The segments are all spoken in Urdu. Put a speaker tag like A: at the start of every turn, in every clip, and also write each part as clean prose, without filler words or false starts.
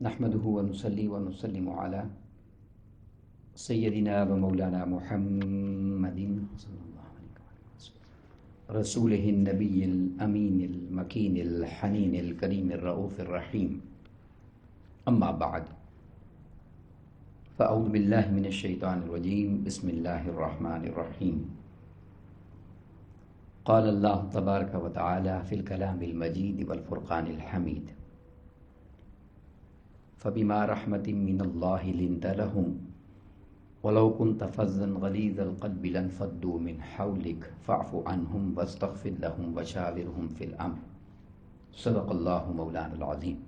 A: نحمده ونصلي ونسلم على سيدنا ومولانا محمد صلى الله عليه وسلم رسوله النبي الأمين المكين الحنين الكريم الرؤوف الرحيم. أما بعد، فأعوذ بالله من الشيطان الرجيم. بسم الله الرحمن الرحيم. قال الله تبارك وتعالى في الكلام المجيد والفرقان الحميد: فبما رحمة من الله لنت لهم ولو كنت فظا غليظ القلب لانفضوا من حولك فاعف عنهم واستغفر لهم وشاورهم في الأمر. صدق الله مولانا العظيم.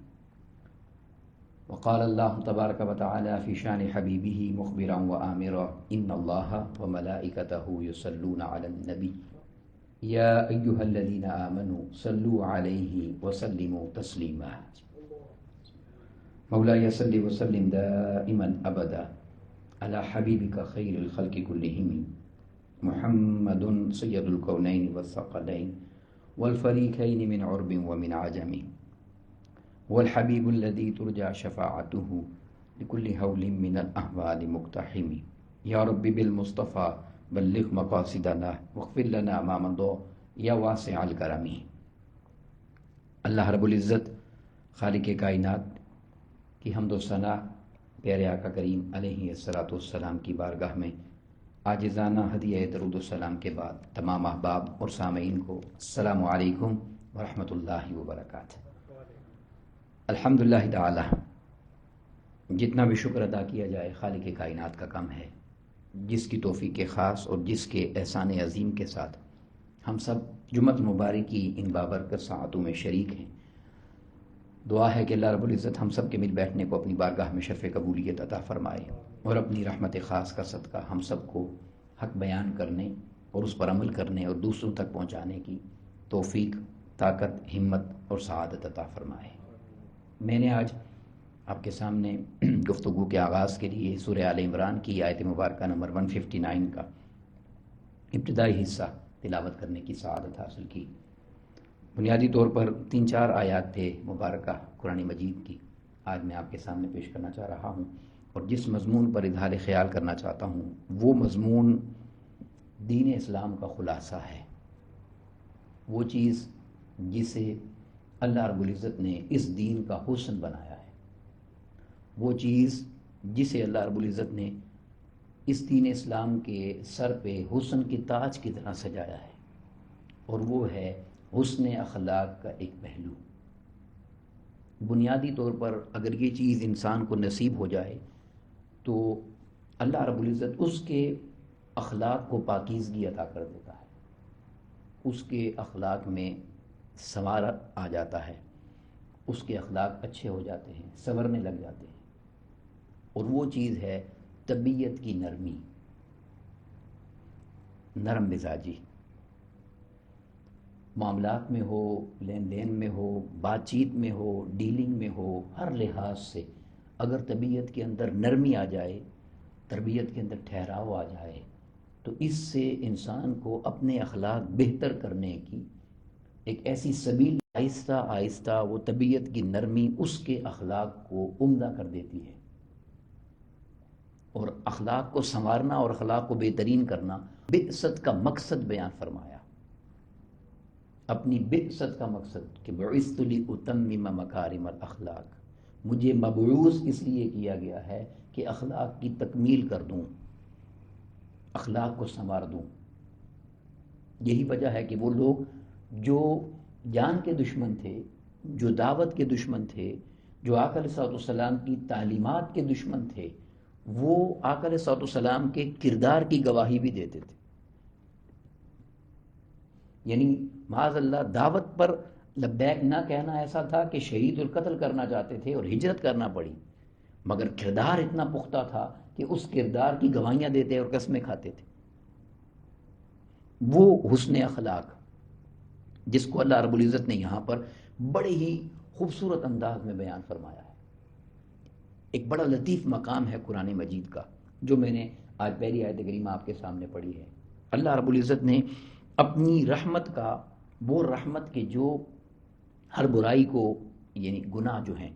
A: وقال الله تبارك وتعالى في شان حبيبه مخبرا وآمرا: إن الله وملائكته يصلون على النبي يا أيها الذين آمنوا صلوا عليه وسلموا تسليما. مولاي صل وسلم دائما أبدا على حبيبك خير الخلق كلهم محمد سيد الكونين والثقلين والفريقين من عرب ومن عجم، والحبيب الذي ترجى شفاعته لكل هول من الأهوال مقتحم. يا رب بالمصطفى بلغ مقاصدنا واغفر لنا ما مضى یا واسع الکرم. اللہ رب العزت خالق کائنات کی حمد و ثنا پیارے آقا کریم علیہ الصلوۃ والسلام کی بارگاہ میں عاجزانہ ہدیہ درود و سلام کے بعد تمام احباب اور سامعین کو السلام علیکم ورحمۃ اللہ وبرکاتہ. الحمدللہ تعالی، جتنا بھی شکر ادا کیا جائے خالق کائنات کا کم ہے، جس کی توفیق خاص اور جس کے احسان عظیم کے ساتھ ہم سب جمعۃ مبارک کی ان بابرکت ساعتوں میں شریک ہیں. دعا ہے کہ اللہ رب العزت ہم سب کے مل بیٹھنے کو اپنی بارگاہ میں شرف قبولیت عطا فرمائے اور اپنی رحمت خاص کا صدقہ ہم سب کو حق بیان کرنے اور اس پر عمل کرنے اور دوسروں تک پہنچانے کی توفیق، طاقت، ہمت اور سعادت عطا فرمائے. میں نے آج آپ کے سامنے گفتگو کے آغاز کے لیے سورہ آل عمران کی آیت مبارکہ نمبر 159 کا ابتدائی حصہ تلاوت کرنے کی سعادت حاصل کی. بنیادی طور پر 3-4 آیات تھے مبارکہ قرآن مجید کی آج میں آپ کے سامنے پیش کرنا چاہ رہا ہوں، اور جس مضمون پر اظہار خیال کرنا چاہتا ہوں وہ مضمون دین اسلام کا خلاصہ ہے. وہ چیز جسے اللہ رب العزت نے اس دین کا حسن بنایا ہے، وہ چیز جسے اللہ رب العزت نے اس دین اسلام کے سر پہ حسن کی تاج کی طرح سجایا ہے، اور وہ ہے حسن اخلاق کا ایک پہلو. بنیادی طور پر اگر یہ چیز انسان کو نصیب ہو جائے تو اللہ رب العزت اس کے اخلاق کو پاکیزگی عطا کر دیتا ہے، اس کے اخلاق میں سنوار آ جاتا ہے، اس کے اخلاق اچھے ہو جاتے ہیں، سنورنے لگ جاتے ہیں. اور وہ چیز ہے طبیعت کی نرمی، نرم مزاجی. معاملات میں ہو، لین دین میں ہو، بات چیت میں ہو، ڈیلنگ میں ہو، ہر لحاظ سے اگر طبیعت کے اندر نرمی آ جائے، تربیت کے اندر ٹھہراؤ آ جائے، تو اس سے انسان کو اپنے اخلاق بہتر کرنے کی ایک ایسی سبیل آہستہ آہستہ وہ طبیعت کی نرمی اس کے اخلاق کو عمدہ کر دیتی ہے. اور اخلاق کو سنوارنا اور اخلاق کو بہترین کرنا بعثت کا مقصد بیان فرمایا. اپنی بعثت کا مقصد کہ بعثت لأتمم مکارم الاخلاق، مجھے مبعوث اس لیے کیا گیا ہے کہ اخلاق کی تکمیل کر دوں، اخلاق کو سنوار دوں. یہی وجہ ہے کہ وہ لوگ جو جان کے دشمن تھے، جو دعوت کے دشمن تھے، جو آقا علیہ الصلوۃ والسلام کی تعلیمات کے دشمن تھے، وہ آقا علیہ الصلوۃ والسلام کے کردار کی گواہی بھی دیتے تھے. یعنی معاذ اللہ دعوت پر لبیک نہ کہنا ایسا تھا کہ شہید القتل کرنا چاہتے تھے اور ہجرت کرنا پڑی، مگر کردار اتنا پختہ تھا کہ اس کردار کی گواہیاں دیتے اور قسمیں کھاتے تھے. وہ حسن اخلاق جس کو اللہ رب العزت نے یہاں پر بڑے ہی خوبصورت انداز میں بیان فرمایا ہے. ایک بڑا لطیف مقام ہے قرآن مجید کا جو میں نے آج پہلی آیت کریمہ آپ کے سامنے پڑھی ہے. اللہ رب العزت نے اپنی رحمت کا، وہ رحمت کے جو ہر برائی کو، یعنی گناہ جو ہیں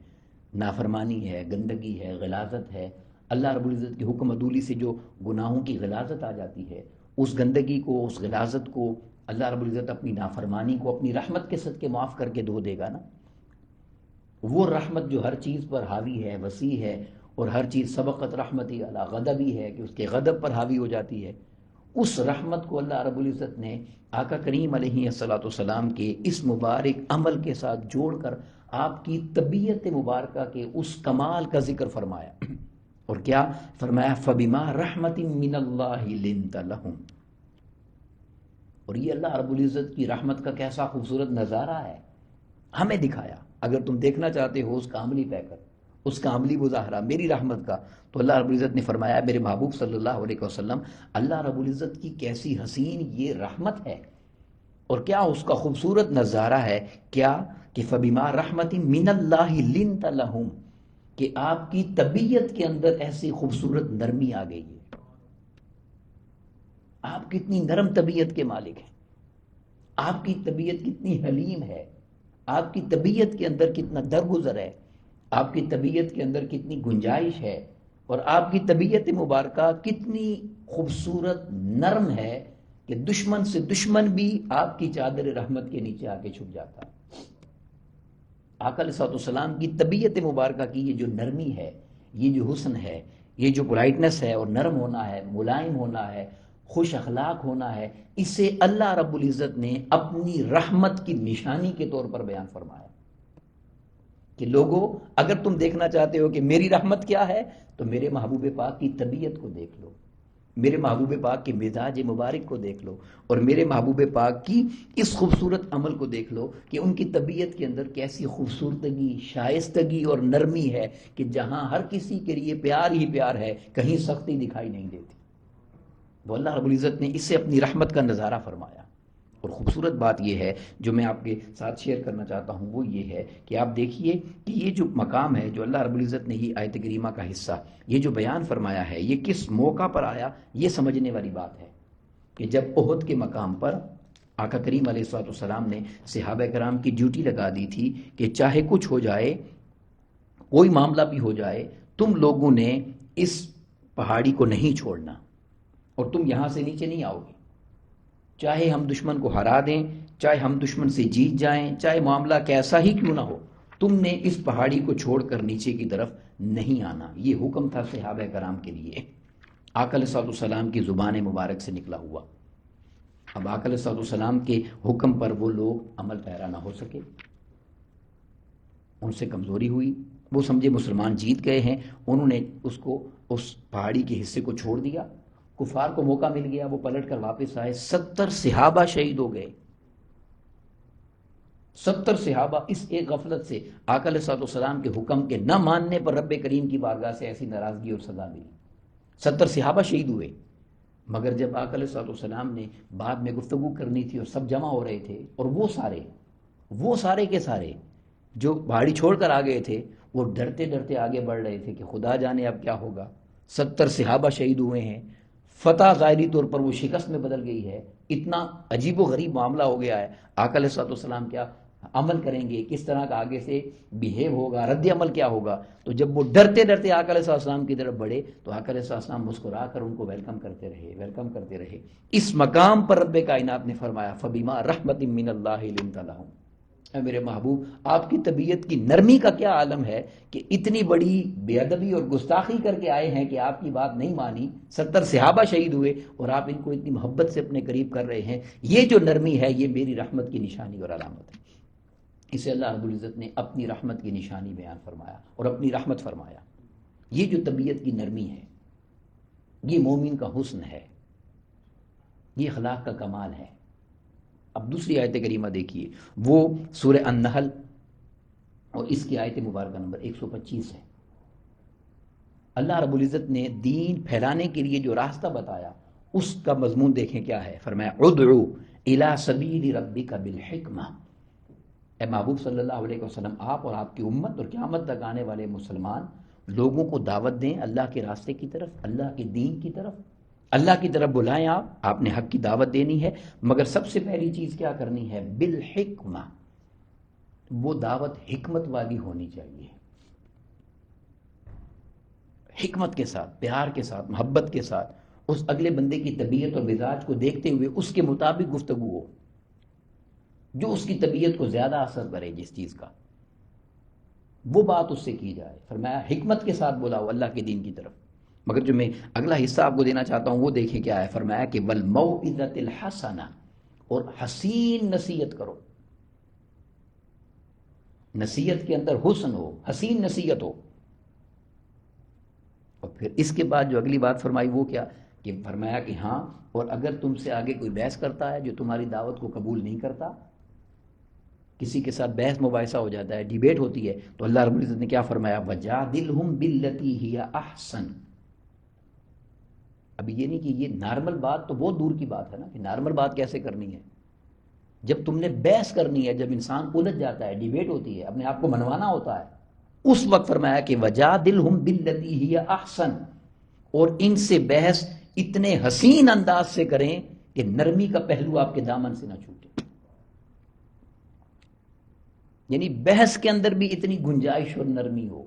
A: نافرمانی ہے، گندگی ہے، غلاظت ہے، اللہ رب العزت کے حکم عدولی سے جو گناہوں کی غلاظت آ جاتی ہے، اس گندگی کو، اس غلاظت کو اللہ رب العزت اپنی نافرمانی کو اپنی رحمت کے صدقے معاف کر کے دھو دے گا نا۔ وہ رحمت جو ہر چیز پر حاوی ہے، وسیع ہے، اور ہر چیز سبقت رحمتی علی غضبی ہے کہ اس کے غضب پر حاوی ہو جاتی ہے، اس رحمت کو اللہ رب العزت نے آقا کریم علیہ الصلوۃ والسلام کے اس مبارک عمل کے ساتھ جوڑ کر آپ کی طبیعت مبارکہ کے اس کمال کا ذکر فرمایا، اور کیا فرمایا؟ فَبِمَا رَحْمَةٍ مِّنَ اللَّهِ لِنْتَ لَهُمْ۔ اور یہ اللہ رب العزت کی رحمت کا کیسا خوبصورت نظارہ ہے، ہمیں دکھایا۔ اگر تم دیکھنا چاہتے ہو اس کا عملی پیکر، اس کا عملی مظاہرہ میری رحمت کا، تو اللہ رب العزت نے فرمایا میرے محبوب صلی اللہ علیہ وسلم، اللہ رب العزت کی کیسی حسین یہ رحمت ہے، اور کیا اس کا خوبصورت نظارہ ہے، کیا کہ فَبِمَا رَحْمَةٍ مِّنَ اللَّهِ لِنْتَ لَهُمْ، کہ آپ کی طبیعت کے اندر ایسی خوبصورت نرمی آ گئی ہے۔ آپ کتنی نرم طبیعت کے مالک ہیں، آپ کی طبیعت کتنی حلیم ہے، آپ کی طبیعت کے اندر کتنا درگزر ہے، آپ کی طبیعت کے اندر کتنی گنجائش ہے، اور آپ کی طبیعت مبارکہ کتنی خوبصورت نرم ہے کہ دشمن سے دشمن بھی آپ کی چادر رحمت کے نیچے آ کے چھپ جاتا ہے۔ آقا علیہ الصلوۃ والسلام کی طبیعت مبارکہ کی یہ جو نرمی ہے، یہ جو حسن ہے، یہ جو پولائٹنس ہے اور نرم ہونا ہے، ملائم ہونا ہے، خوش اخلاق ہونا ہے، اسے اللہ رب العزت نے اپنی رحمت کی نشانی کے طور پر بیان فرمایا کہ لوگوں، اگر تم دیکھنا چاہتے ہو کہ میری رحمت کیا ہے، تو میرے محبوب پاک کی طبیعت کو دیکھ لو، میرے محبوب پاک کے مزاج مبارک کو دیکھ لو، اور میرے محبوب پاک کی اس خوبصورت عمل کو دیکھ لو کہ ان کی طبیعت کے اندر کیسی خوبصورتگی، شائستگی اور نرمی ہے کہ جہاں ہر کسی کے لیے پیار ہی پیار ہے، کہیں سختی دکھائی نہیں دیتی۔ تو اللہ رب العزت نے اس سے اپنی رحمت کا نظارہ فرمایا۔ اور خوبصورت بات یہ ہے جو میں آپ کے ساتھ شیئر کرنا چاہتا ہوں، وہ یہ ہے کہ آپ دیکھیے کہ یہ جو مقام ہے جو اللہ رب العزت نے یہ آیت کریمہ کا حصہ یہ جو بیان فرمایا ہے، یہ کس موقع پر آیا، یہ سمجھنے والی بات ہے کہ جب احد کے مقام پر آقا کریم علیہ الصلوۃ والسلام نے صحابہ کرام کی ڈیوٹی لگا دی تھی کہ چاہے کچھ ہو جائے، کوئی معاملہ بھی ہو جائے، تم لوگوں نے اس پہاڑی کو نہیں چھوڑنا، اور تم یہاں سے نیچے نہیں آؤ گے، چاہے ہم دشمن کو ہرا دیں، چاہے ہم دشمن سے جیت جائیں، چاہے معاملہ کیسا ہی کیوں نہ ہو، تم نے اس پہاڑی کو چھوڑ کر نیچے کی طرف نہیں آنا۔ یہ حکم تھا صحابہ کرام کے لیے، آقا علیہ السلام کی زبان مبارک سے نکلا ہوا۔ اب آقا علیہ السلام کے حکم پر وہ لوگ عمل پیرا نہ ہو سکے، ان سے کمزوری ہوئی، وہ سمجھے مسلمان جیت گئے ہیں، انہوں نے اس پہاڑی کے حصے کو چھوڑ دیا، کفار کو موقع مل گیا، وہ پلٹ کر واپس آئے، 70 صحابہ شہید ہو گئے۔ 70 صحابہ اس ایک غفلت سے آقا علیہ السلام کے حکم کے نہ ماننے پر رب کریم کی بارگاہ سے ایسی ناراضگی اور سزا ملی، 70 صحابہ شہید ہوئے۔ مگر جب آقا علیہ السلام نے بعد میں گفتگو کرنی تھی اور سب جمع ہو رہے تھے، اور وہ سارے کے سارے جو پہاڑی چھوڑ کر آ گئے تھے، وہ ڈرتے ڈرتے آگے بڑھ رہے تھے کہ خدا جانے اب کیا ہوگا، 70 صحابہ شہید ہوئے ہیں، فتح ظاہری طور پر وہ شکست میں بدل گئی ہے، اتنا عجیب و غریب معاملہ ہو گیا ہے، آقا علیہ السلام کیا عمل کریں گے، کس طرح کا آگے سے بیہیو ہوگا، رد عمل کیا ہوگا۔ تو جب وہ ڈرتے ڈرتے آقا علیہ السلام کی طرف بڑھے تو آقا علیہ السلام مسکرا کر ان کو ویلکم کرتے رہے۔ اس مقام پر رب کائنات نے فرمایا فَبِمَا رَحْمَةٍ مِّنَ اللَّهِ لِنْتَ لَهُمْ۔ اے میرے محبوب، آپ کی طبیعت کی نرمی کا کیا عالم ہے کہ اتنی بڑی بے ادبی اور گستاخی کر کے آئے ہیں کہ آپ کی بات نہیں مانی، 70 صحابہ شہید ہوئے، اور آپ ان کو اتنی محبت سے اپنے قریب کر رہے ہیں۔ یہ جو نرمی ہے یہ میری رحمت کی نشانی اور علامت ہے۔ اسے اللہ رب العزت نے اپنی رحمت کی نشانی بیان فرمایا اور اپنی رحمت فرمایا۔ یہ جو طبیعت کی نرمی ہے، یہ مومن کا حسن ہے، یہ اخلاق کا کمال ہے۔ اب دوسری آیت کریمہ دیکھیے، وہ سورہ النحل اور اس کی آیت مبارکہ نمبر 125 ہے۔ اللہ رب العزت نے دین پھیلانے کے لیے جو راستہ بتایا، اس کا مضمون دیکھیں کیا ہے۔ فرمایا ادعو الی سبیل ربک بالحکمہ۔ اے محبوب صلی اللہ علیہ وسلم، آپ اور آپ کی امت اور قیامت تک آنے والے مسلمان لوگوں کو دعوت دیں اللہ کے راستے کی طرف، اللہ کے دین کی طرف، اللہ کی طرف بلائیں۔ آپ نے حق کی دعوت دینی ہے، مگر سب سے پہلی چیز کیا کرنی ہے؟ بالحکمہ۔ وہ دعوت حکمت والی ہونی چاہیے۔ حکمت کے ساتھ، پیار کے ساتھ، محبت کے ساتھ، اس اگلے بندے کی طبیعت اور مزاج کو دیکھتے ہوئے اس کے مطابق گفتگو ہو، جو اس کی طبیعت کو زیادہ اثر کرے جس چیز کا، وہ بات اس سے کی جائے۔ فرمایا حکمت کے ساتھ بولا ہو اللہ کے دین کی طرف۔ مگر جو میں اگلا حصہ آپ کو دینا چاہتا ہوں وہ دیکھیں کیا ہے۔ فرمایا کہ وَالْمَوْعِظَةِ الْحَسَنَةِ، اور حسین نصیحت کرو۔ نصیحت کے اندر حسن ہو، حسین نصیحت ہو۔ اور پھر اس کے بعد جو اگلی بات فرمائی وہ کیا کہ فرمایا کہ ہاں، اور اگر تم سے آگے کوئی بحث کرتا ہے جو تمہاری دعوت کو قبول نہیں کرتا، کسی کے ساتھ بحث مباحثہ ہو جاتا ہے، ڈیبیٹ ہوتی ہے، تو اللہ رب العزت نے کیا فرمایا؟ وَجَادِلْهُمْ بِالَّتِي هِيَ أَحْسَنُ۔ اب یہ نہیں کہ یہ نارمل بات، تو بہت دور کی بات ہے نا کہ نارمل بات کیسے کرنی ہے۔ جب تم نے بحث کرنی ہے، جب انسان الجھ جاتا ہے، ڈیبیٹ ہوتی ہے، اپنے آپ کو منوانا ہوتا ہے، اس وقت فرمایا کہ وَجَادِلْهُمْ بِالَّتِي هِيَ أَحْسَنُ، اور ان سے بحث اتنے حسین انداز سے کریں کہ نرمی کا پہلو آپ کے دامن سے نہ چھوٹے۔ یعنی بحث کے اندر بھی اتنی گنجائش اور نرمی ہو۔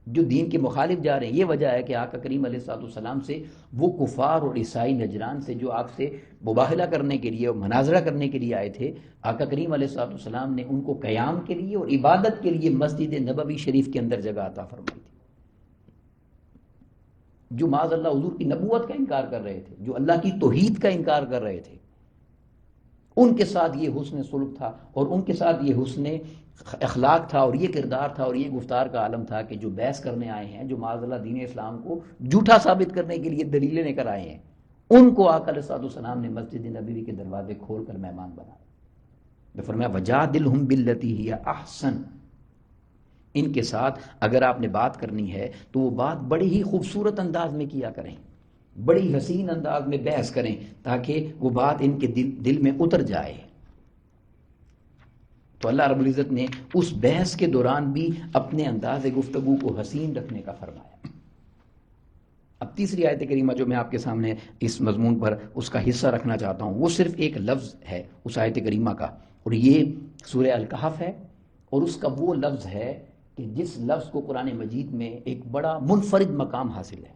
A: جو دین کے مخالف جا رہے ہیں، یہ وجہ ہے کہ آقا کریم علیہ الصلوۃ والسلام سے وہ کفار اور عیسائی نجران سے جو آپ سے مباہلہ کرنے کے لیے اور مناظرہ کرنے کے لیے آئے تھے، آقا کریم علیہ الصلوۃ والسلام نے ان کو قیام کے لیے اور عبادت کے لیے مسجد نبوی شریف کے اندر جگہ عطا فرمائی تھی۔ جو معاذ اللہ حضور کی نبوت کا انکار کر رہے تھے، جو اللہ کی توحید کا انکار کر رہے تھے، ان کے ساتھ یہ حسن سلوک تھا، اور ان کے ساتھ یہ حسن اخلاق تھا، اور یہ کردار تھا، اور یہ گفتار کا عالم تھا کہ جو بحث کرنے آئے ہیں، جو معاذ اللہ دین اسلام کو جھوٹا ثابت کرنے کے لیے دلیلیں لے کر آئے ہیں، ان کو آقا علیہ الصلوۃ والسلام نے مسجد نبوی کے دروازے کھول کر مہمان بنایا۔ فرمایا وَجَادِلْهُمْ بِالَّتِي هِيَ أَحْسَنُ۔ ان کے ساتھ اگر آپ نے بات کرنی ہے تو وہ بات بڑے ہی خوبصورت انداز میں کیا کریں، بڑی حسین انداز میں بحث کریں، تاکہ وہ بات ان کے دل میں اتر جائے۔ تو اللہ رب العزت نے اس بحث کے دوران بھی اپنے انداز گفتگو کو حسین رکھنے کا فرمایا۔ اب تیسری آیت کریمہ جو میں آپ کے سامنے اس مضمون پر اس کا حصہ رکھنا چاہتا ہوں، وہ صرف ایک لفظ ہے اس آیت کریمہ کا، اور یہ سورہ الکہف ہے، اور اس کا وہ لفظ ہے کہ جس لفظ کو قرآن مجید میں ایک بڑا منفرد مقام حاصل ہے،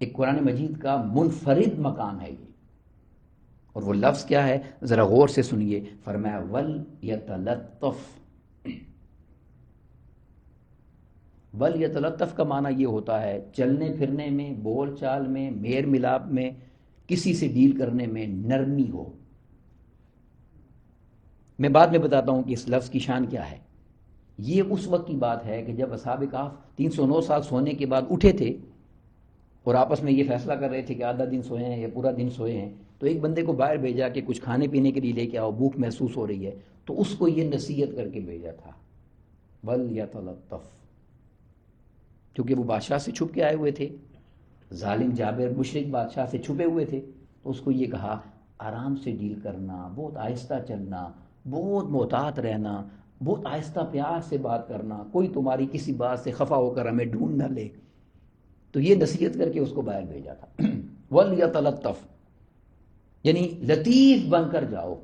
A: ایک قرآن مجید کا منفرد مقام ہے یہ، اور وہ لفظ کیا ہے؟ ذرا غور سے سنیے۔ فرمایا وَلْيَتَلَطَّفْ۔ وَلْيَتَلَطَّفْ کا معنی یہ ہوتا ہے چلنے پھرنے میں، بول چال میں، میل ملاپ میں، کسی سے ڈیل کرنے میں نرمی ہو۔ میں بعد میں بتاتا ہوں کہ اس لفظ کی شان کیا ہے۔ یہ اس وقت کی بات ہے کہ جب اصحاب کہف 309 سال سونے کے بعد اٹھے تھے اور آپس میں یہ فیصلہ کر رہے تھے کہ آدھا دن سوئے ہیں یا پورا دن سوئے ہیں، تو ایک بندے کو باہر بھیجا کہ کچھ کھانے پینے کے لیے لے کے آؤ، بھوک محسوس ہو رہی ہے، تو اس کو یہ نصیحت کر کے بھیجا تھا وَلْيَتَلَطَّفْ، کیونکہ وہ بادشاہ سے چھپ کے آئے ہوئے تھے، ظالم جابر مشرک بادشاہ سے چھپے ہوئے تھے، تو اس کو یہ کہا آرام سے ڈیل کرنا، بہت آہستہ چلنا، بہت محتاط رہنا، بہت آہستہ پیار سے بات کرنا، کوئی تمہاری کسی بات سے خفا ہو کر ہمیں ڈھونڈ نہ لے۔ تو یہ نصیحت کر کے اس کو باہر بھیجا تھا۔ وَلْيَتَلَطَّفْ، یعنی لطیف بن کر جاؤ،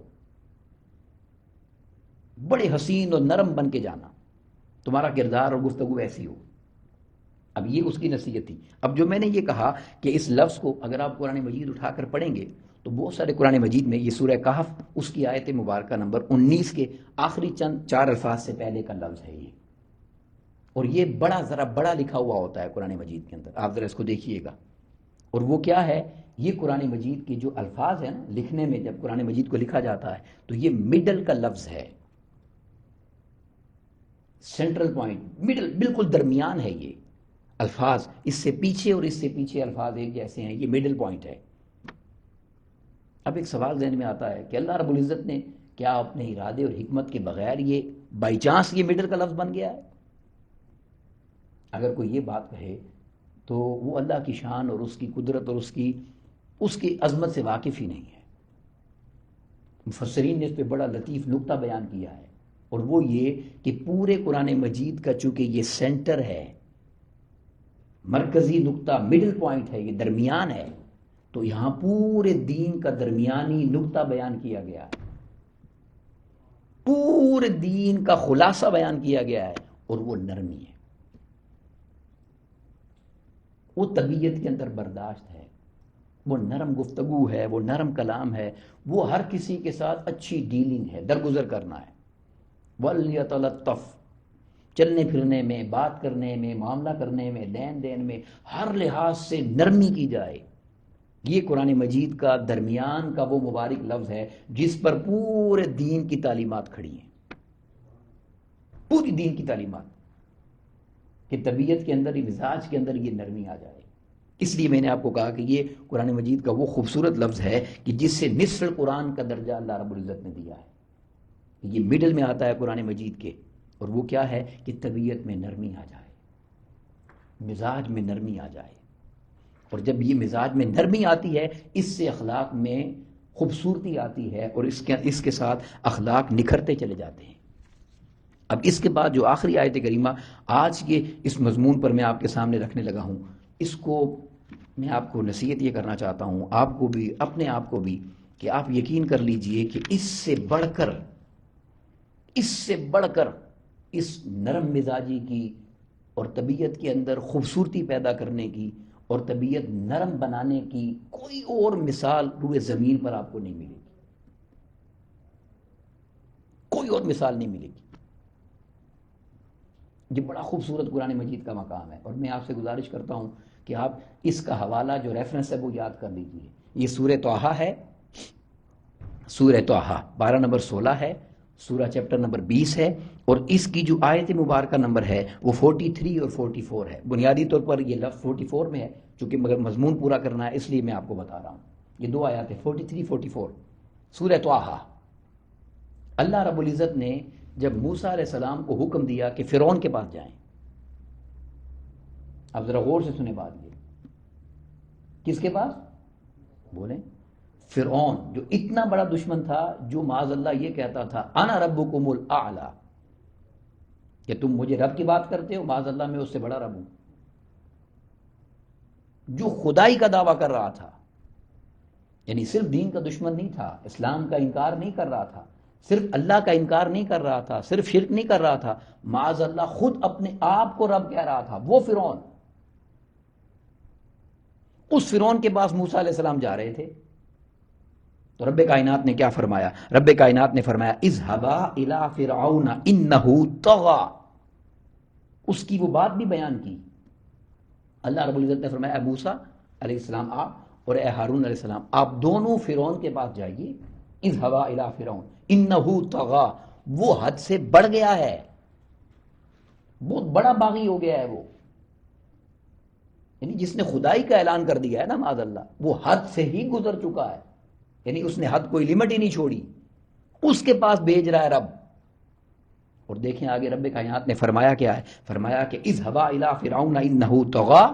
A: بڑے حسین اور نرم بن کے جانا، تمہارا کردار اور گفتگو ایسی ہو۔ اب یہ اس کی نصیحت تھی۔ اب جو میں نے یہ کہا کہ اس لفظ کو اگر آپ قرآن مجید اٹھا کر پڑھیں گے تو بہت سارے قرآن مجید میں یہ سورہ کہف اس کی آیت مبارکہ نمبر 19 کے آخری چند 4 الفاظ سے پہلے کا لفظ ہے یہ، اور یہ ذرا بڑا لکھا ہوا ہوتا ہے قرآن مجید کے اندر، آپ ذرا اس کو دیکھیے گا۔ اور وہ کیا ہے؟ یہ قرآن مجید کے جو الفاظ ہیں نا، لکھنے میں جب قرآن مجید کو لکھا جاتا ہے تو یہ مڈل کا لفظ ہے، سینٹرل پوائنٹ، مڈل، بالکل درمیان ہے یہ الفاظ، اس سے پیچھے اور اس سے پیچھے الفاظ ایک جیسے ہیں، یہ مڈل پوائنٹ ہے۔ اب ایک سوال ذہن میں آتا ہے کہ اللہ رب العزت نے کیا اپنے ارادے اور حکمت کے بغیر یہ بائی چانس یہ مڈل کا لفظ بن گیا ہے؟ اگر کوئی یہ بات کہے تو وہ اللہ کی شان اور اس کی قدرت اور اس کی عظمت سے واقف ہی نہیں ہے۔ مفسرین نے اس پہ بڑا لطیف نقطہ بیان کیا ہے، اور وہ یہ کہ پورے قرآن مجید کا چونکہ یہ سینٹر ہے، مرکزی نقطہ، مڈل پوائنٹ ہے، یہ درمیان ہے، تو یہاں پورے دین کا درمیانی نقطہ بیان کیا گیا ہے، پورے دین کا خلاصہ بیان کیا گیا ہے، اور وہ نرمی ہے۔ وہ طبیعت کے اندر برداشت ہے، وہ نرم گفتگو ہے، وہ نرم کلام ہے، وہ ہر کسی کے ساتھ اچھی ڈیلنگ ہے، درگزر کرنا ہے۔ وَلْيَتَلَطَّفْ، چلنے پھرنے میں، بات کرنے میں، معاملہ کرنے میں، لین دین میں ہر لحاظ سے نرمی کی جائے۔ یہ قرآن مجید کا درمیان کا وہ مبارک لفظ ہے جس پر پورے دین کی تعلیمات کھڑی ہیں، پوری دین کی تعلیمات، کہ طبیعت کے اندر، مزاج کے اندر یہ نرمی آ جائے۔ اس لیے میں نے آپ کو کہا کہ یہ قرآن مجید کا وہ خوبصورت لفظ ہے کہ جس سے نصف القرآن کا درجہ اللہ رب العزت نے دیا ہے۔ یہ مڈل میں آتا ہے قرآن مجید کے، اور وہ کیا ہے کہ طبیعت میں نرمی آ جائے، مزاج میں نرمی آ جائے۔ اور جب یہ مزاج میں نرمی آتی ہے، اس سے اخلاق میں خوبصورتی آتی ہے، اور اس کے ساتھ اخلاق نکھرتے چلے جاتے ہیں۔ اب اس کے بعد جو آخری آیت کریمہ آج کے اس مضمون پر میں آپ کے سامنے رکھنے لگا ہوں، اس کو میں آپ کو نصیحت یہ کرنا چاہتا ہوں، آپ کو بھی، اپنے آپ کو بھی، کہ آپ یقین کر لیجئے کہ اس سے بڑھ کر اس نرم مزاجی کی اور طبیعت کے اندر خوبصورتی پیدا کرنے کی اور طبیعت نرم بنانے کی کوئی اور مثال روئے زمین پر آپ کو نہیں ملے گی، کوئی اور مثال نہیں ملے گی۔ یہ بڑا خوبصورت قرآن مجید کا مقام ہے، اور میں آپ سے گزارش کرتا ہوں کہ آپ اس کا حوالہ جو ریفرنس ہے وہ یاد کر لیجئے۔ یہ سورہ طٰہٰ ہے، سورہ طٰہٰ 12 نمبر 16 ہے، سورہ چیپٹر نمبر 20 ہے، اور اس کی جو آیت مبارکہ نمبر ہے وہ 43 اور 44 ہے۔ بنیادی طور پر یہ لفظ 44 میں ہے، چونکہ مگر مضمون پورا کرنا ہے اس لیے میں آپ کو بتا رہا ہوں۔ یہ دو آیات ہیں 43 44۔ سورہ طٰہٰ، اللہ رب العزت نے جب موسیٰ علیہ السلام کو حکم دیا کہ فرعون کے پاس جائیں، اب ذرا غور سے سنیں بات، یہ کس کے پاس؟ بولیں، فرعون، جو اتنا بڑا دشمن تھا، جو معاذ اللہ یہ کہتا تھا انا ربکم الاعلی، کہ تم مجھے رب کی بات کرتے ہو، معاذ اللہ میں اس سے بڑا رب ہوں، جو خدائی کا دعویٰ کر رہا تھا، یعنی صرف دین کا دشمن نہیں تھا، اسلام کا انکار نہیں کر رہا تھا، صرف اللہ کا انکار نہیں کر رہا تھا، صرف شرک نہیں کر رہا تھا، معاذ اللہ خود اپنے آپ کو رب کہہ رہا تھا، وہ فرعون۔ اس فرعون کے پاس موسیٰ علیہ السلام جا رہے تھے، تو رب کائنات نے کیا فرمایا؟ رب کائنات نے فرمایا اذهبا الى فرعون انه طغى، اس کی وہ بات بھی بیان کی۔ اللہ رب العزت نے فرمایا اے موسیٰ علیہ السلام آپ اور اے ہارون علیہ السلام آپ دونوں فرعون کے پاس جائیے، اذهبا الى فرعون انه طغى، وہ حد سے بڑھ گیا ہے، بہت بڑا باغی ہو گیا ہے وہ، یعنی جس نے خدائی کا اعلان کر دیا ہے نا معاذ اللہ، وہ حد سے ہی گزر چکا ہے، یعنی اس نے حد کوئی لمٹ ہی نہیں چھوڑی، اس کے پاس بھیج رہا ہے رب۔ اور دیکھیں آگے رب کائنات نے فرمایا کیا ہے؟ فرمایا کہ اذهبا الى فرعون انه طغى،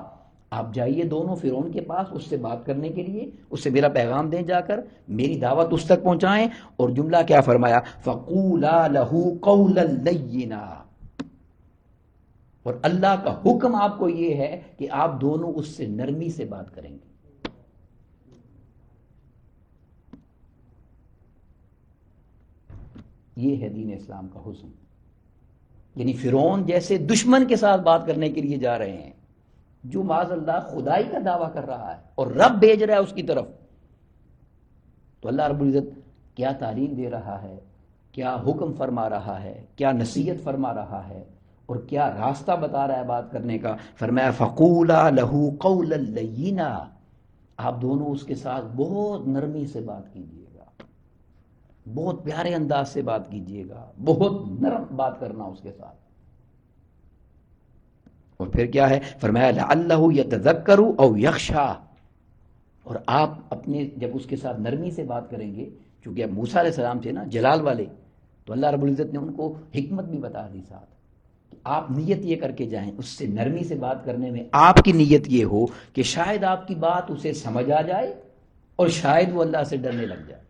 A: آپ جائیے دونوں فرعون کے پاس اس سے بات کرنے کے لیے، اس سے میرا پیغام دیں، جا کر میری دعوت اس تک پہنچائیں۔ اور جملہ کیا فرمایا؟ فقولا له قولا لینا، اور اللہ کا حکم آپ کو یہ ہے کہ آپ دونوں اس سے نرمی سے بات کریں گے۔ یہ ہے دین اسلام کا حسن، یعنی فرعون جیسے دشمن کے ساتھ بات کرنے کے لیے جا رہے ہیں، جو معاذ اللہ خدائی کا دعویٰ کر رہا ہے اور رب بھیج رہا ہے اس کی طرف، تو اللہ رب العزت کیا تعلیم دے رہا ہے، کیا حکم فرما رہا ہے، کیا نصیحت فرما رہا ہے، اور کیا راستہ بتا رہا ہے بات کرنے کا۔ فرمایا فقولا له قولا لینا، آپ دونوں اس کے ساتھ بہت نرمی سے بات کیجیے گا، بہت پیارے انداز سے بات کیجیے گا، بہت نرم بات کرنا اس کے ساتھ۔ اور پھر کیا ہے؟ فرمایا لعلہ یتذکر او یخشی، اور آپ اپنے جب اس کے ساتھ نرمی سے بات کریں گے، چونکہ اب موسیٰ علیہ السلام تھے نا جلال والے، تو اللہ رب العزت نے ان کو حکمت بھی بتا دی ساتھ، کہ آپ نیت یہ کر کے جائیں اس سے نرمی سے بات کرنے میں، آپ کی نیت یہ ہو کہ شاید آپ کی بات اسے سمجھ آ جائے اور شاید وہ اللہ سے ڈرنے لگ جائے،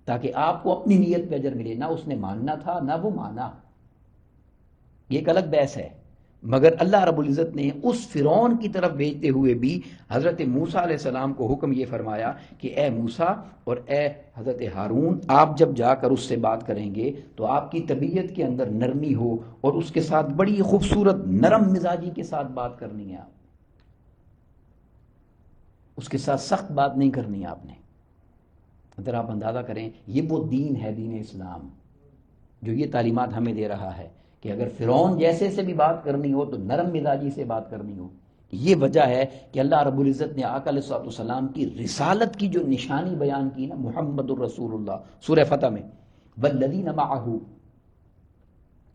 A: تاکہ آپ کو اپنی نیت پہ اجر ملے، نہ اس نے ماننا تھا نہ وہ مانا، یہ ایک الگ بحث ہے، مگر اللہ رب العزت نے اس فرعون کی طرف بھیجتے ہوئے بھی حضرت موسیٰ علیہ السلام کو حکم یہ فرمایا کہ اے موسیٰ اور اے حضرت ہارون، آپ جب جا کر اس سے بات کریں گے تو آپ کی طبیعت کے اندر نرمی ہو، اور اس کے ساتھ بڑی خوبصورت نرم مزاجی کے ساتھ بات کرنی ہے، آپ اس کے ساتھ سخت بات نہیں کرنی ہے آپ نے۔ اگر آپ اندازہ کریں، یہ وہ دین ہے، دین اسلام، جو یہ تعلیمات ہمیں دے رہا ہے کہ اگر فرعون جیسے سے بھی بات کرنی ہو تو نرم مزاجی سے بات کرنی ہو۔ یہ وجہ ہے کہ اللہ رب العزت نے آقا علیہ الصلوۃ والسلام کی رسالت کی جو نشانی بیان کی نا، محمد الرسول اللہ، سورہ فتح میں والذین معہ،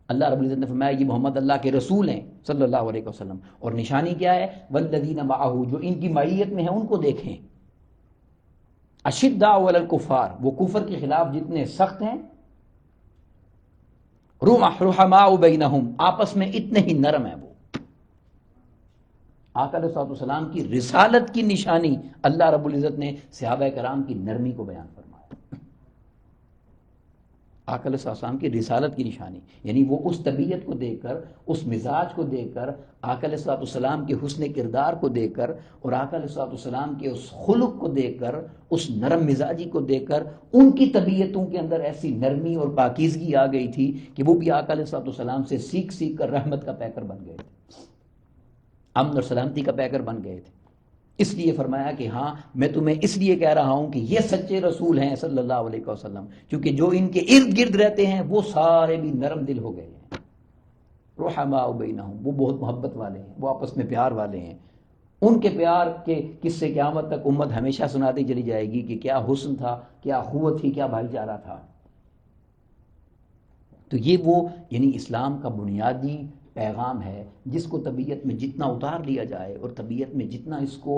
A: اللہ رب العزت نے فرمایا یہ محمد اللہ کے رسول ہیں صلی اللہ علیہ وسلم، اور نشانی کیا ہے؟ والذین معہ، جو ان کی معیت میں ہیں ان کو دیکھیں۔ اشداء علی الکفار، وہ کفر کے خلاف جتنے سخت ہیں، رحماء بینہم، آپس میں اتنے ہی نرم ہیں وہ۔ آقا علیہ الصلوۃ والسلام کی رسالت کی نشانی اللہ رب العزت نے صحابہ کرام کی نرمی کو بیان فرمایا۔ آقا علیہ السلام کی رسالت کی نشانی، یعنی وہ اس طبیعت کو دیکھ کر، اس مزاج کو دیکھ کر، آقا علیہ السلام کے حسن کردار کو دیکھ کر، اور آقا علیہ السلام کے اس خلق کو دیکھ کر، اس نرم مزاجی کو دیکھ کر، ان کی طبیعتوں کے اندر ایسی نرمی اور پاکیزگی آ گئی تھی کہ وہ بھی آقا علیہ السلام سے سیکھ سیکھ کر رحمت کا پیکر بن گئے تھے، امن اور سلامتی کا پیکر بن گئے تھے۔ اس لیے فرمایا کہ ہاں میں تمہیں اس لیے کہہ رہا ہوں کہ یہ سچے رسول ہیں صلی اللہ علیہ وسلم، کیونکہ جو ان کے ارد گرد رہتے ہیں وہ سارے بھی نرم دل ہو گئے ہیں، رحماء بینہم، وہ بہت محبت والے ہیں، وہ آپس میں پیار والے ہیں۔ ان کے پیار کے قصے قیامت تک امت ہمیشہ سناتی چلی جائے گی کہ کیا حسن تھا، کیا قوت تھی، کیا بھائی چارہ تھا۔ تو یہ وہ یعنی اسلام کا بنیادی پیغام ہے، جس کو طبیعت میں جتنا اتار لیا جائے اور طبیعت میں جتنا اس کو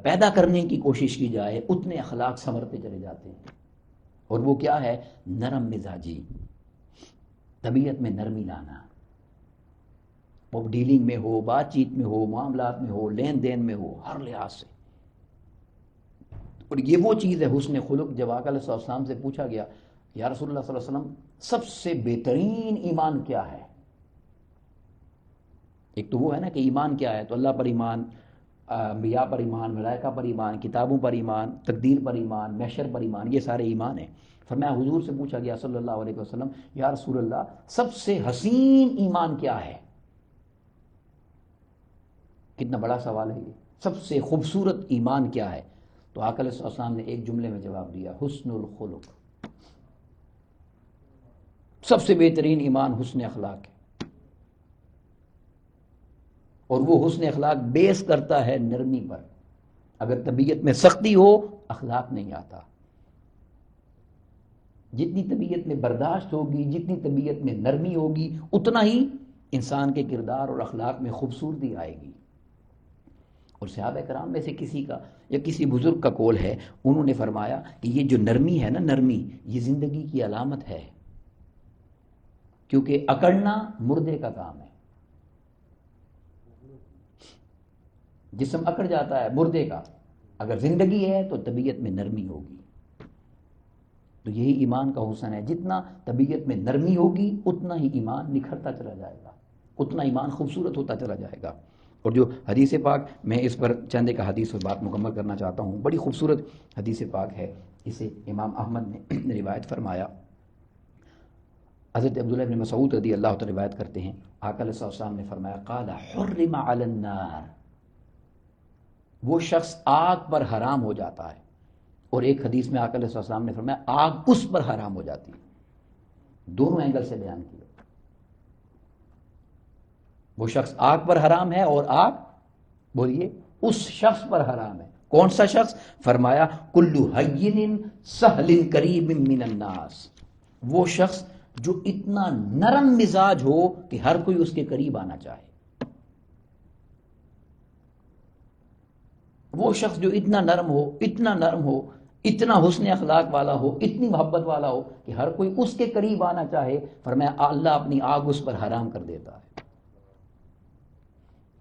A: پیدا کرنے کی کوشش کی جائے، اتنے اخلاق سنورتے چلے جاتے ہیں۔ اور وہ کیا ہے؟ نرم مزاجی، طبیعت میں نرمی لانا، وہ ڈیلنگ میں ہو، بات چیت میں ہو، معاملات میں ہو، لین دین میں ہو، ہر لحاظ سے۔ اور یہ وہ چیز ہے حسن خلق۔ جب آقا علیہ السلام سے پوچھا گیا یا رسول اللہ صلی اللہ علیہ وسلم سب سے بہترین ایمان کیا ہے؟ ایک تو وہ ہے نا کہ ایمان کیا ہے، تو اللہ پر ایمان، انبیاء پر ایمان، ملائکہ پر ایمان، کتابوں پر ایمان، تقدیر پر ایمان، محشر پر ایمان، یہ سارے ایمان ہیں۔ فرمایا حضور سے پوچھا گیا صلی اللہ علیہ وسلم یا رسول اللہ سب سے حسین ایمان کیا ہے؟ کتنا بڑا سوال ہے یہ، سب سے خوبصورت ایمان کیا ہے؟ تو آقا علیہ السلام نے ایک جملے میں جواب دیا، حسن الخلق۔ سب سے بہترین ایمان حسن اخلاق ہے، اور وہ حسن اخلاق بیس کرتا ہے نرمی پر۔ اگر طبیعت میں سختی ہو، اخلاق نہیں آتا۔ جتنی طبیعت میں برداشت ہوگی، جتنی طبیعت میں نرمی ہوگی، اتنا ہی انسان کے کردار اور اخلاق میں خوبصورتی آئے گی۔ اور صحابہ کرام میں سے کسی کا یا کسی بزرگ کا قول ہے، انہوں نے فرمایا کہ یہ جو نرمی ہے نا، نرمی یہ زندگی کی علامت ہے، کیونکہ اکڑنا مردے کا کام ہے۔ جسم اکڑ جاتا ہے مردے کا، اگر زندگی ہے تو طبیعت میں نرمی ہوگی۔ تو یہی ایمان کا حسن ہے، جتنا طبیعت میں نرمی ہوگی اتنا ہی ایمان نکھرتا چلا جائے گا، اتنا ایمان خوبصورت ہوتا چلا جائے گا۔ اور جو حدیث پاک، میں اس پر چند ایک حدیث اور بات مکمل کرنا چاہتا ہوں، بڑی خوبصورت حدیث پاک ہے، اسے امام احمد نے روایت فرمایا۔ حضرت عبداللہ بن مسعود رضی اللہ تعالی روایت کرتے ہیں، آقا علیہ السلام نے فرمایا قال حرم علی النار، وہ شخص آگ پر حرام ہو جاتا ہے۔ اور ایک حدیث میں آقا علیہ السلام نے فرمایا آگ اس پر حرام ہو جاتی ہے۔ دونوں اینگل سے بیان کیا، وہ شخص آگ پر حرام ہے اور آگ بولیے اس شخص پر حرام ہے۔ کون سا شخص؟ فرمایا کل ہین سہل قریب من الناس، وہ شخص جو اتنا نرم مزاج ہو کہ ہر کوئی اس کے قریب آنا چاہے، وہ شخص جو اتنا نرم ہو، اتنا نرم ہو، اتنا حسن اخلاق والا ہو، اتنی محبت والا ہو کہ ہر کوئی اس کے قریب آنا چاہے، فرمایا اللہ اپنی آگ اس پر حرام کر دیتا ہے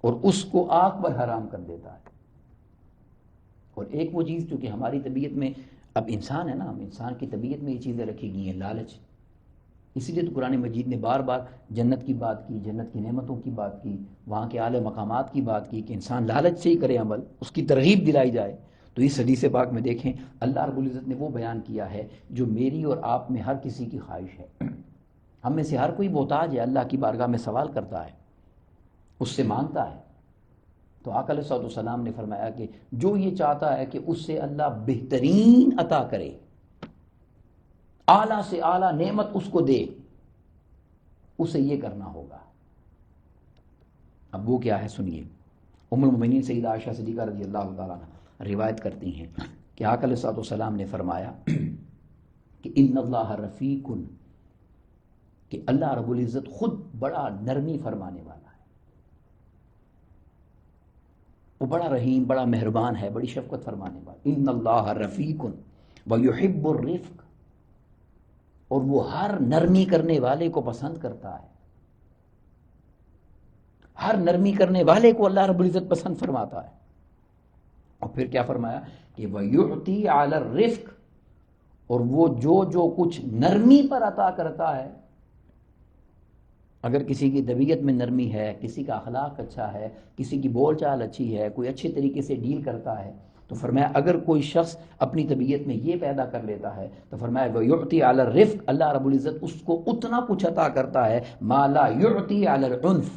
A: اور اس کو آگ پر حرام کر دیتا ہے۔ اور ایک وہ چیز جو کہ ہماری طبیعت میں، اب انسان ہے نا، ہم انسان کی طبیعت میں یہ چیزیں رکھی گئی ہیں، لالچ۔ اسی لیے تو قرآن مجید نے بار بار جنت کی بات کی، جنت کی نعمتوں کی بات کی، وہاں کے اعلی مقامات کی بات کی کہ انسان لالچ سے ہی کرے عمل، اس کی ترغیب دلائی جائے۔ تو اس حدیث پاک میں دیکھیں اللہ رب العزت نے وہ بیان کیا ہے جو میری اور آپ میں ہر کسی کی خواہش ہے۔ ہم میں سے ہر کوئی محتاج ہے، اللہ کی بارگاہ میں سوال کرتا ہے، اس سے مانگتا ہے۔ تو آقا علیہ الصلوۃ والسلام نے فرمایا کہ جو یہ چاہتا ہے کہ اس سے اللہ بہترین عطا کرے، اعلیٰ سے اعلیٰ نعمت اس کو دے، اسے یہ کرنا ہوگا۔ اب وہ کیا ہے سنیے۔ ام المؤمنین سیدہ عائشہ صدیقہ رضی اللہ تعالیٰ عنہ روایت کرتی ہیں کہ آقا علیہ الصلوۃ والسلام نے فرمایا کہ ان اللہ رفیق، کہ اللہ رب العزت خود بڑا نرمی فرمانے والا ہے، وہ بڑا رحیم، بڑا مہربان ہے، بڑی شفقت فرمانے والا۔ ان اللہ رفیق ویحب الرفق، اور وہ ہر نرمی کرنے والے کو پسند کرتا ہے، ہر نرمی کرنے والے کو اللہ رب العزت پسند فرماتا ہے۔ اور پھر کیا فرمایا کہ وَيُعْطِي عَلَى الرِّفْقِ، اور وہ جو کچھ نرمی پر عطا کرتا ہے، اگر کسی کی طبیعت میں نرمی ہے، کسی کا اخلاق اچھا ہے، کسی کی بول چال اچھی ہے، کوئی اچھے طریقے سے ڈیل کرتا ہے، تو فرمایا اگر کوئی شخص اپنی طبیعت میں یہ پیدا کر لیتا ہے تو فرمایا وَيُعْطِي عَلَى الرِّفْقِ، اللہ رب العزت اس کو اتنا کچھ عطا کرتا ہے مَا لَا يُعْطِي عَلَى الْعُنْفِ،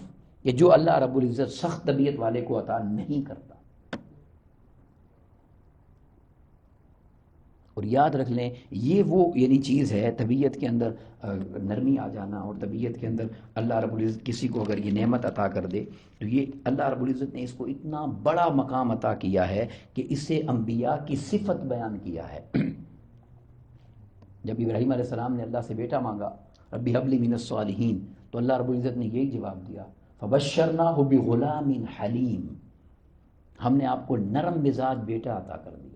A: کہ جو اللہ رب العزت سخت طبیعت والے کو عطا نہیں کرتا۔ اور یاد رکھ لیں یہ وہ یعنی چیز ہے، طبیعت کے اندر نرمی آ جانا، اور طبیعت کے اندر اللہ رب العزت کسی کو اگر یہ نعمت عطا کر دے تو یہ اللہ رب العزت نے اس کو اتنا بڑا مقام عطا کیا ہے کہ اسے انبیاء کی صفت بیان کیا ہے۔ جب ابراہیم علیہ السلام نے اللہ سے بیٹا مانگا ربی حب لی من الصالحین، تو اللہ رب العزت نے یہی جواب دیا فبشرناہ بغلام حلیم، ہم نے آپ کو نرم مزاج بیٹا عطا کر دیا،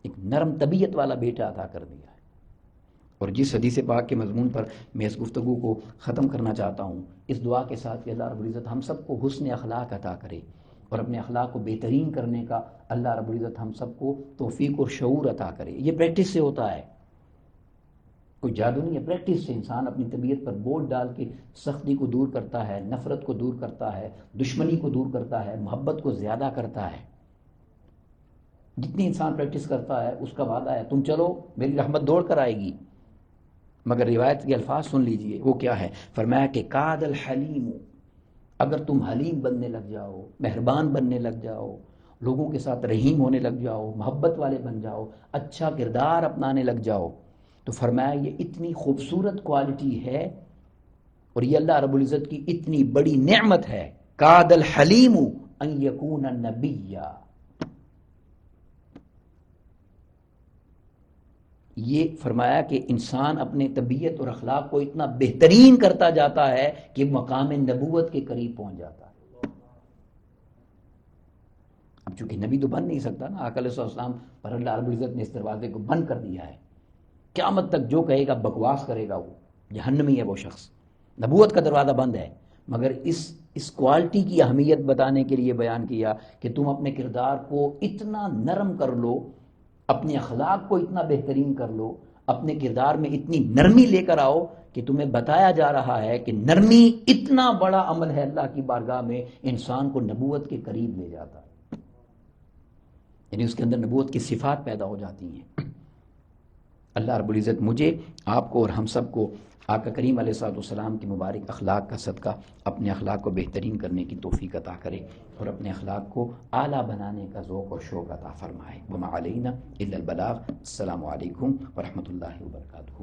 A: ایک نرم طبیعت والا بیٹا عطا کر دیا ہے۔ اور جس حدیث پاک کے مضمون پر میں اس گفتگو کو ختم کرنا چاہتا ہوں اس دعا کے ساتھ کہ اللہ رب العزت ہم سب کو حسن اخلاق عطا کرے، اور اپنے اخلاق کو بہترین کرنے کا اللہ رب العزت ہم سب کو توفیق اور شعور عطا کرے۔ یہ پریکٹس سے ہوتا ہے، کوئی جادو نہیں ہے، پریکٹس سے انسان اپنی طبیعت پر بوجھ ڈال کے سختی کو دور کرتا ہے، نفرت کو دور کرتا ہے، دشمنی کو دور کرتا ہے، محبت کو زیادہ کرتا ہے۔ جتنی انسان پریکٹس کرتا ہے اس کا وعدہ ہے تم چلو میری رحمت دوڑ کر آئے گی۔ مگر روایت کے الفاظ سن لیجئے وہ کیا ہے، فرمایا کہ کاد الحلیم، اگر تم حلیم بننے لگ جاؤ، مہربان بننے لگ جاؤ، لوگوں کے ساتھ رحیم ہونے لگ جاؤ، محبت والے بن جاؤ، اچھا کردار اپنانے لگ جاؤ، تو فرمایا یہ اتنی خوبصورت کوالٹی ہے اور یہ اللہ رب العزت کی اتنی بڑی نعمت ہے، کاد الحلیم ان یکون نبیا، یہ فرمایا کہ انسان اپنے طبیعت اور اخلاق کو اتنا بہترین کرتا جاتا ہے کہ مقام نبوت کے قریب پہنچ جاتا ہے۔ اب چونکہ نبی تو بن نہیں سکتا نا، آقا علیہ السلام پر اللہ رب العزت نے اس دروازے کو بند کر دیا ہے، قیامت تک جو کہے گا بکواس کرے گا، وہ جہنمی ہے وہ شخص، نبوت کا دروازہ بند ہے۔ مگر اس کوالٹی کی اہمیت بتانے کے لیے بیان کیا کہ تم اپنے کردار کو اتنا نرم کر لو، اپنے اخلاق کو اتنا بہترین کر لو، اپنے کردار میں اتنی نرمی لے کر آؤ کہ تمہیں بتایا جا رہا ہے کہ نرمی اتنا بڑا عمل ہے اللہ کی بارگاہ میں، انسان کو نبوت کے قریب لے جاتا ہے، یعنی اس کے اندر نبوت کی صفات پیدا ہو جاتی ہیں۔ اللہ رب العزت مجھے، آپ کو اور ہم سب کو آقا کریم علیہ الصلوۃ والسلام کی مبارک اخلاق کا صدقہ اپنے اخلاق کو بہترین کرنے کی توفیق عطا کرے، اور اپنے اخلاق کو اعلیٰ بنانے کا ذوق اور شوق عطا فرمائے۔ وما علینا الا البلاغ۔ السلام علیکم ورحمۃ اللہ وبرکاتہ۔